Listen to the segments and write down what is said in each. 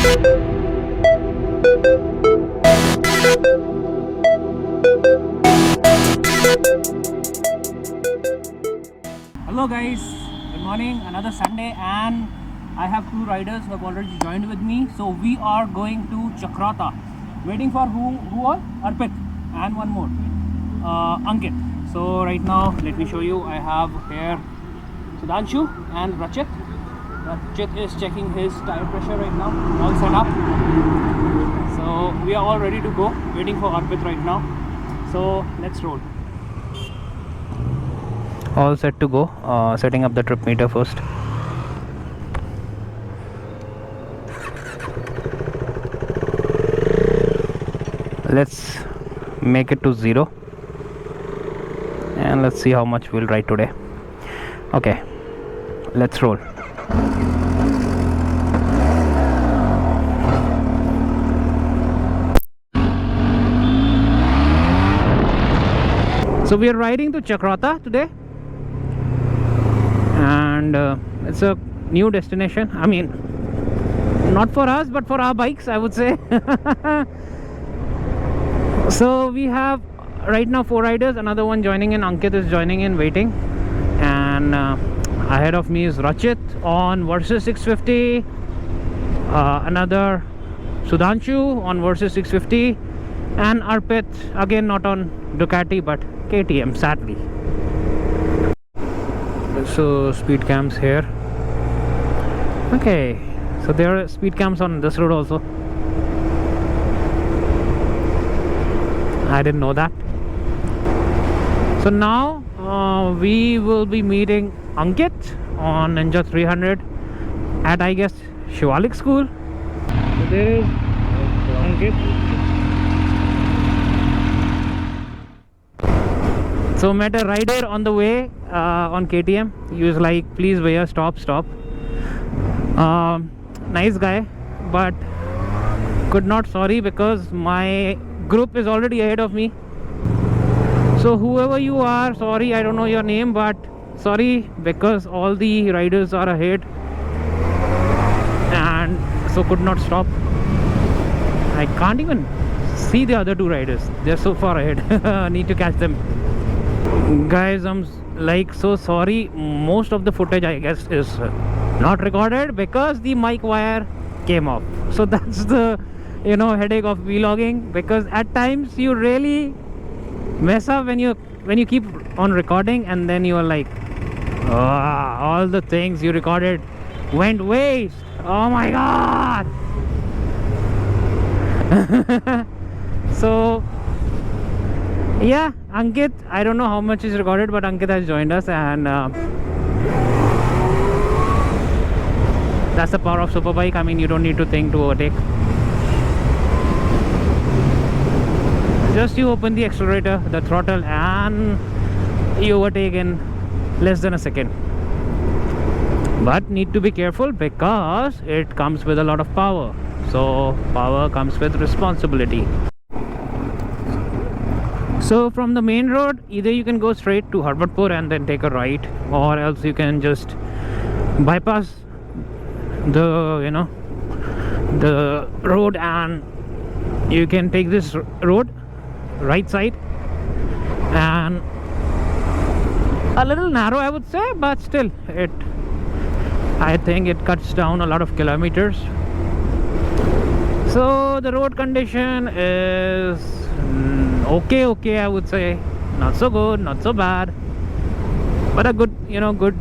Hello guys, good morning. Another Sunday and I have two riders who have already joined with me. So we are going to Chakrata. Waiting for who all? Arpit and one more, Ankit. So right now let me show you. I have here Sudhanshu and Rachit. Rachit is checking his tire pressure right now. All set up. So we are all ready to go. Waiting for Arpit right now. So let's roll. All set to go. Setting up the trip meter first. Let's make it to 0 and let's see how much we'll ride today. Okay, let's roll. So we are riding to Chakrata today, and it's a new destination. I mean, not for us but for our bikes, I would say. So we have right now 4 riders, another one joining in. Ankit is joining in, waiting, and ahead of me is Rachit on Versys 650, another Sudhanshu on Versys 650, and Arpit again not on Ducati but KTM, sadly. So speed cams here. Okay, so there are speed cams on this road also. I didn't know that. So now we will be meeting Ankit on Ninja 300 at, I guess, Shivalik School. So there is Ankit. So met a rider on the way on KTM. He was like, please bhaiya, stop. Nice guy, but could not sorry because my group is already ahead of me. So whoever you are, sorry, I don't know your name, but sorry, because all the riders are ahead and so could not stop. I can't even see the other 2 riders, they're so far ahead. Need to catch them. Guys, I'm like so sorry. Most of the footage, I guess, is not recorded because the mic wire came off. So that's the headache of vlogging, because at times you really mess up when you keep on recording and then you are like, all the things you recorded went waste. Oh my god. So yeah, Ankit, I don't know how much is recorded, but Ankit has joined us, and that's the power of Superbike. I mean, you don't need to think to overtake. Just you open the accelerator, the throttle, and you overtake in less than a second. But need to be careful because it comes with a lot of power. So power comes with responsibility. So from the main road, either you can go straight to Harbatpur and then take a right, or else you can just bypass the the road and you can take this road right side, and a little narrow I would say, but still I think it cuts down a lot of kilometers. So the road condition is okay, I would say. Not so good, not so bad, but a good good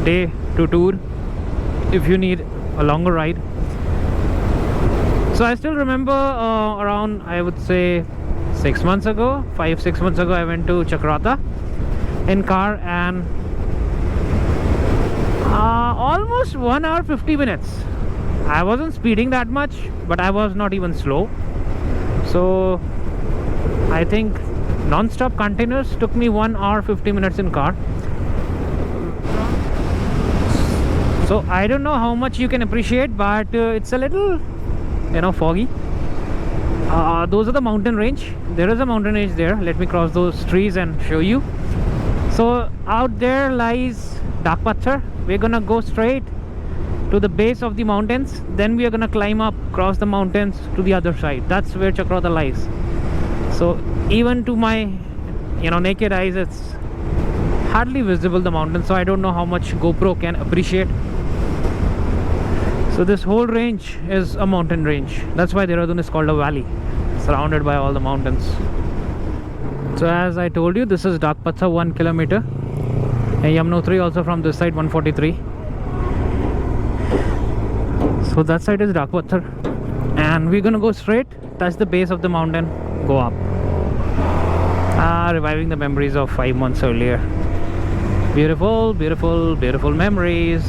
day to tour if you need a longer ride. So I still remember around, I would say 5-6 months ago I went to Chakrata in car, and almost 1 hour 50 minutes. I wasn't speeding that much, but I was not even slow. So I think non-stop continuous took me 1 hour 50 minutes in car. So I don't know how much you can appreciate, but it's a little foggy. Those are the mountain range. There is a mountain range there. Let me cross those trees and show you. So out there lies Dak Pathar. We're gonna go straight to the base of the mountains. Then we are gonna climb up, cross the mountains to the other side. That's where Chakrota lies. So even to my, you know, naked eyes, it's hardly visible, the mountain. So I don't know how much GoPro can appreciate. So this whole range is a mountain range. That's why Dehradun is called a valley, surrounded by all the mountains. So as I told you, this is Dak Pathar, 1 kilometer, and Yamunotri also from this side, 143. So that side is Dak Pathar, and we're gonna go straight, touch the base of the mountain, go up. Reviving the memories of 5 months earlier. Beautiful, beautiful, beautiful memories.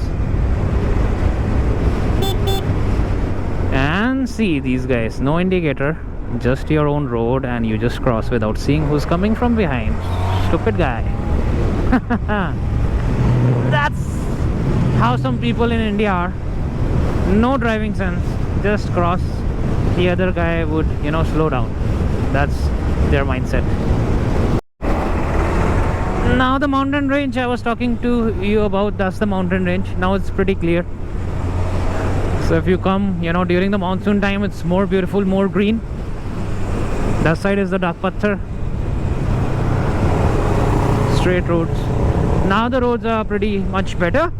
And see these guys, no indicator, just your own road, and you just cross without seeing who's coming from behind. Stupid guy. That's how some people in India are. No driving sense, just cross. The other guy would, you know, slow down. That's their mindset. Now the mountain range I was talking to you about, that's the mountain range. Now it's pretty clear. So if you come, you know, during the monsoon time, it's more beautiful, more green. That side is the Dak Pathar. Straight roads. Now the roads are pretty much better.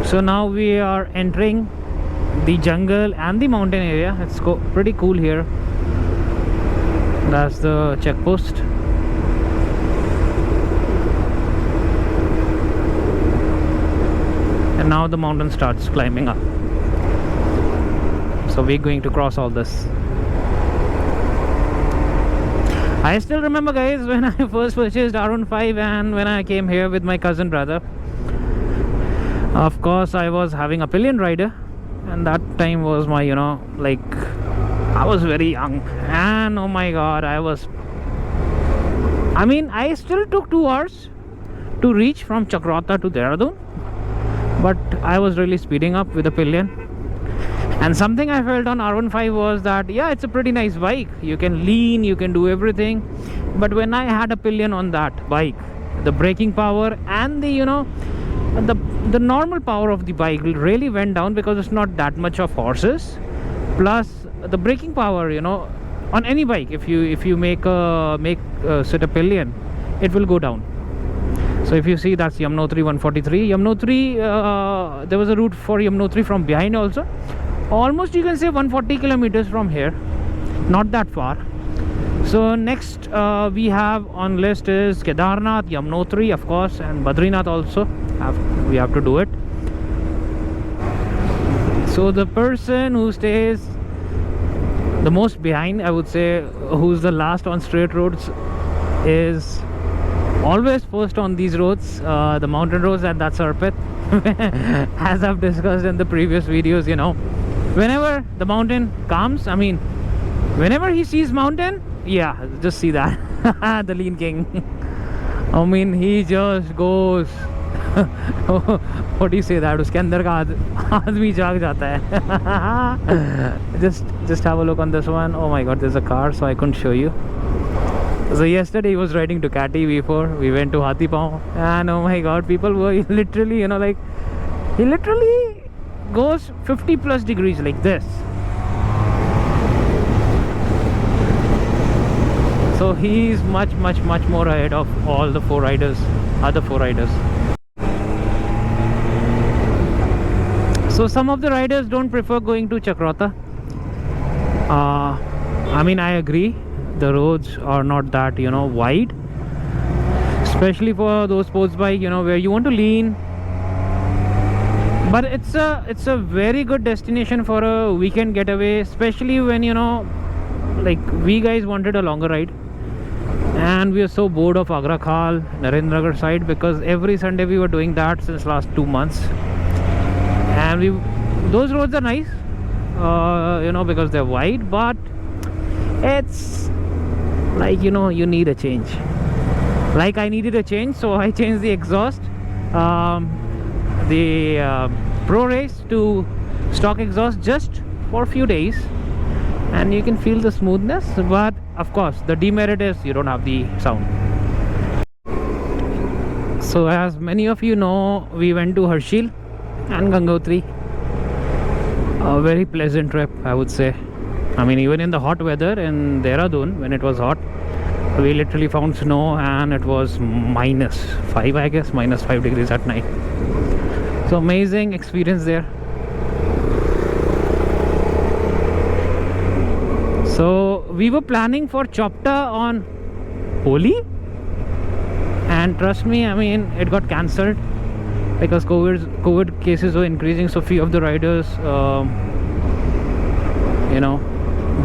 So now we are entering the jungle and the mountain area. It's pretty cool here. That's the checkpost. And now the mountain starts climbing up. So we're going to cross all this. I still remember, guys, when I first purchased R15 and when I came here with my cousin brother. Of course, I was having a pillion rider, and that time was my, you know, like, I was very young, and oh my god, I still took 2 hours to reach from Chakrota to Dehradun, but I was really speeding up with a pillion. And something I felt on R15 was that, yeah, it's a pretty nice bike, you can lean, you can do everything. But when I had a pillion on that bike, the braking power and the, you know, the normal power of the bike really went down, because it's not that much of horses. Plus the braking power, you know, on any bike, if you set a pillion, it will go down. So if you see, that's Yamunotri 143. Yamunotri, there was a route for Yamunotri from behind also. Almost you can say 140 kilometers from here, not that far. So next we have on list is Kedarnath, Yamunotri, of course, and Badrinath also. We have to do it. So the person who stays the most behind, I would say, who's the last on straight roads, is always first on these roads, the mountain roads, and that's Arpit. As I've discussed in the previous videos, you know, whenever the mountain comes, I mean, whenever he sees mountain, yeah, just see that. The lean king. I mean, he just goes. What do you say that? उसके अंदर का आदमी जाग जाता है. Just have a look on this one. Oh my god, there's a car, so I couldn't show you. So yesterday he was riding to Kati before we went to Hathi Paw, and oh my god, people were literally, you know, like, he literally goes 50 plus degrees like this. So he's much more ahead of all the other four riders. So some of the riders don't prefer going to Chakrota. I mean, I agree, the roads are not that, you know, wide, especially for those sports bike, you know, where you want to lean. But it's a very good destination for a weekend getaway, especially when, you know, like, we guys wanted a longer ride, and we are so bored of Agra Khal, Narendragarh side, because every Sunday we were doing that since last 2 months. And those roads are nice, you know, because they're wide, but it's like, you know, you need a change. Like, I needed a change, so I changed the exhaust, the Pro Race to stock exhaust just for a few days, and you can feel the smoothness. But of course, the demerit is you don't have the sound. So as many of you know, we went to Harshil and Gangotri. A very pleasant trip, I would say. I mean, even in the hot weather in Dehradun, when it was hot, we literally found snow and it was -5, I guess, -5 degrees at night. So amazing experience there. So we were planning for Chopta on Holi, and trust me, I mean, it got cancelled because COVID cases were increasing. So few of the riders,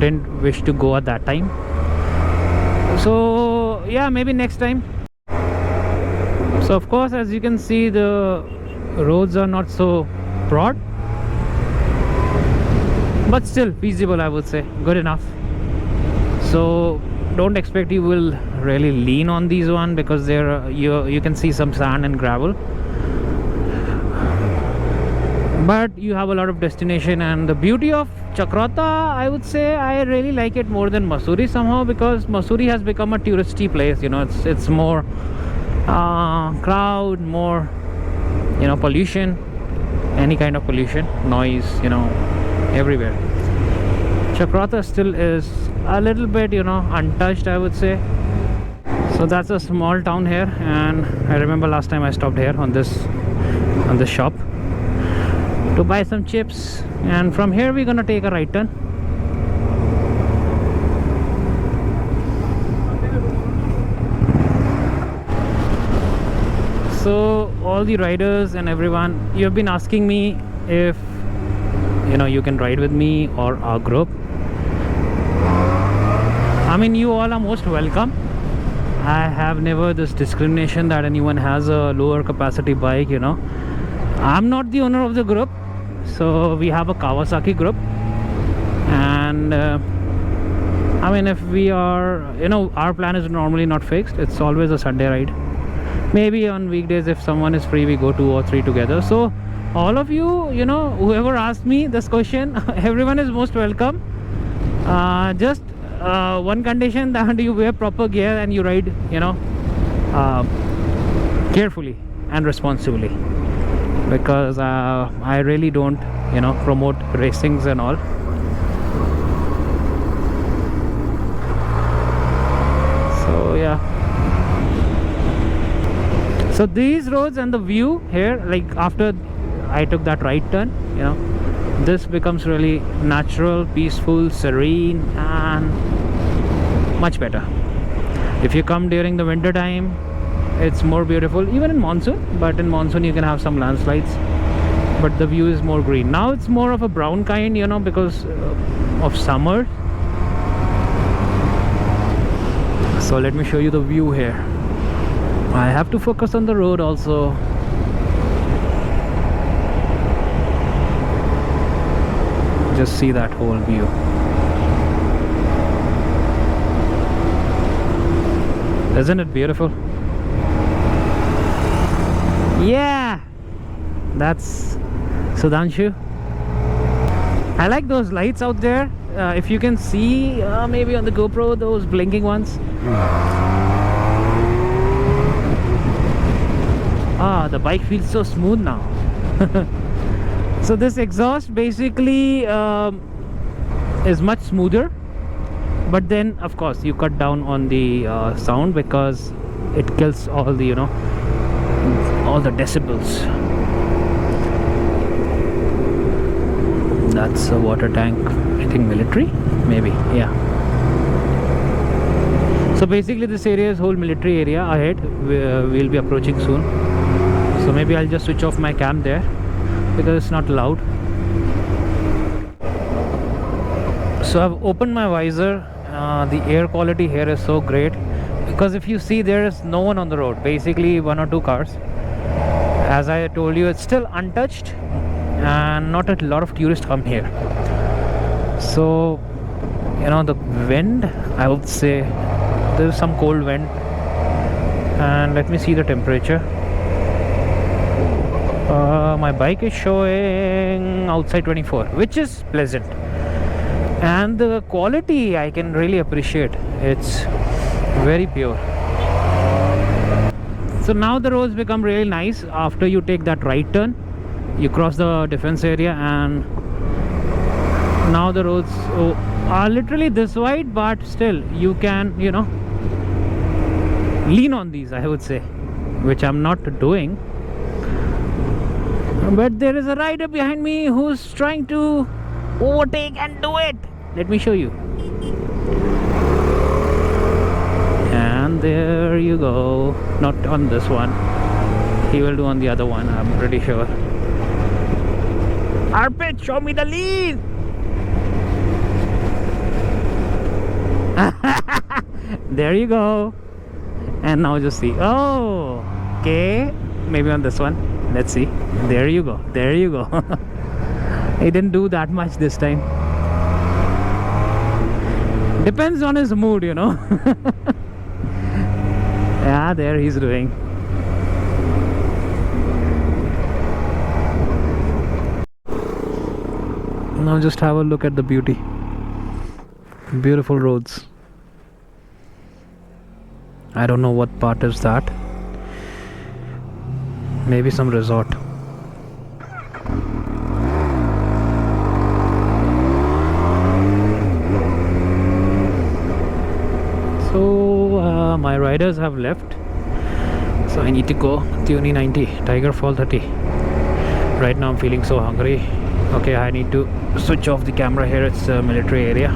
didn't wish to go at that time. So yeah, maybe next time. So of course, as you can see, the roads are not so broad, but still feasible, I would say. Good enough. So don't expect you will really lean on these one, because there you can see some sand and gravel, but you have a lot of destination. And the beauty of Chakrata, I would say, I really like it more than Mussoorie somehow, because Mussoorie has become a touristy place. It's more crowd, more pollution, any kind of pollution, noise, everywhere. Chakrata still is a little bit untouched, I would say. So that's a small town here, and I remember last time I stopped here on this shop to buy some chips, and from here we're gonna take a right turn. So all the riders and everyone, you have been asking me if you can ride with me or our group. I mean, you all are most welcome. I have never this discrimination that anyone has a lower capacity bike. I'm not the owner of the group, so we have a Kawasaki group, and I mean, if we are, our plan is normally not fixed. It's always a Sunday ride. Maybe on weekdays, if someone is free, we go 2 or 3 together. So all of you, whoever asked me this question, everyone is most welcome. Just one condition, that you wear proper gear and you ride carefully and responsibly, because I really don't promote racings and all. So yeah, so these roads and the view here, like after I took that right turn, this becomes really natural, peaceful, serene, and much better. If you come during the winter time, it's more beautiful, even in monsoon, but in monsoon you can have some landslides, but the view is more green. Now it's more of a brown kind, because of summer. So let me show you the view here. I have to focus on the road also. Just see that whole view. Isn't it beautiful? Yeah, that's Sudhanshu. I like those lights out there. If you can see, maybe on the GoPro, those blinking ones. The bike feels so smooth now. So this exhaust basically is much smoother, but then of course you cut down on the sound, because it kills all the all the decibels. That's a water tank, I think military, maybe, yeah. So basically this area is whole military area ahead. We'll be approaching soon, so maybe I'll just switch off my cam there, because it's not loud. So I've opened my visor. The air quality here is so great, because if you see, there is no one on the road, basically 1 or 2 cars. As I told you, it's still untouched, and not a lot of tourists come here. So the wind, I would say there's some cold wind. And let me see the temperature. My bike is showing outside 24, which is pleasant, and the quality I can really appreciate. It's very pure. So now the roads become really nice after you take that right turn. You cross the defense area, and now the roads are literally this wide, but still you can, you know, lean on these, I would say, which I'm not doing. But there is a rider behind me who's trying to overtake and do it. Let me show you. And there you go. Not on this one. He will do on the other one, I'm pretty sure. Arpit, show me the lead. There you go. And now just see. Oh, okay. Maybe on this one. Let's see. There you go. There you go. He didn't do that much this time. Depends on his mood, you know. Yeah, there he's doing. Now just have a look at the beauty. Beautiful roads. I don't know what part is that. Maybe some resort. So my riders have left, so I need to go. Tuni 90, Tiger Fall 30. Right now I'm feeling so hungry. Okay, I need to switch off the camera here. It's a military area.